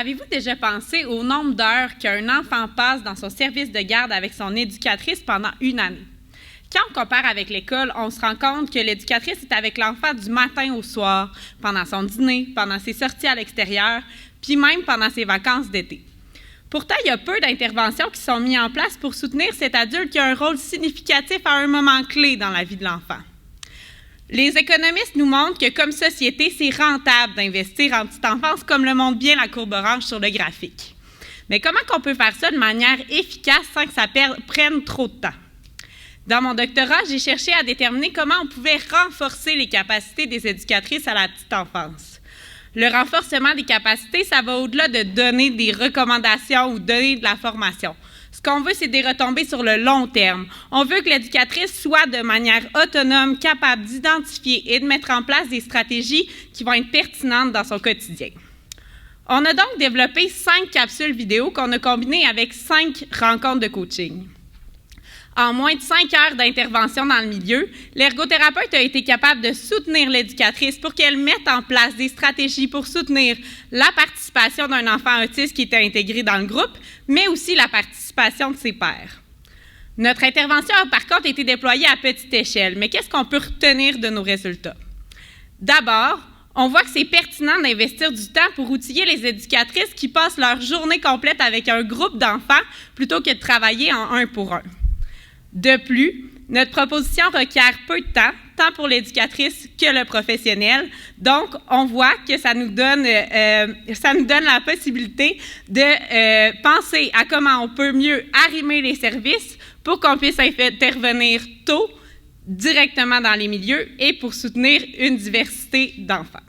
avez-vous déjà pensé au nombre d'heures qu'un enfant passe dans son service de garde avec son éducatrice pendant une année? Quand on compare avec l'école, on se rend compte que l'éducatrice est avec l'enfant du matin au soir, pendant son dîner, pendant ses sorties à l'extérieur, puis même pendant ses vacances d'été. Pourtant, il y a peu d'interventions qui sont mises en place pour soutenir cet adulte qui a un rôle significatif à un moment clé dans la vie de l'enfant. Les économistes nous montrent que comme société, c'est rentable d'investir en petite enfance, comme le montre bien la courbe orange sur le graphique. Mais comment on peut faire ça de manière efficace sans que ça prenne trop de temps? Dans mon doctorat, j'ai cherché à déterminer comment on pouvait renforcer les capacités des éducatrices à la petite enfance. Le renforcement des capacités, ça va au-delà de donner des recommandations ou donner de la formation. Ce qu'on veut, c'est des retombées sur le long terme. On veut que l'éducatrice soit de manière autonome, capable d'identifier et de mettre en place des stratégies qui vont être pertinentes dans son quotidien. On a donc développé 5 capsules vidéo qu'on a combinées avec 5 rencontres de coaching. En moins de 5 heures d'intervention dans le milieu, l'ergothérapeute a été capable de soutenir l'éducatrice pour qu'elle mette en place des stratégies pour soutenir la participation d'un enfant autiste qui était intégré dans le groupe, mais aussi la participation de ses pairs. Notre intervention a par contre été déployée à petite échelle, mais qu'est-ce qu'on peut retenir de nos résultats? D'abord, on voit que c'est pertinent d'investir du temps pour outiller les éducatrices qui passent leur journée complète avec un groupe d'enfants plutôt que de travailler en 1 pour 1. De plus, notre proposition requiert peu de temps, tant pour l'éducatrice que le professionnel. Donc, on voit que ça nous donne la possibilité de penser à comment on peut mieux arrimer les services pour qu'on puisse intervenir tôt, directement dans les milieux et pour soutenir une diversité d'enfants.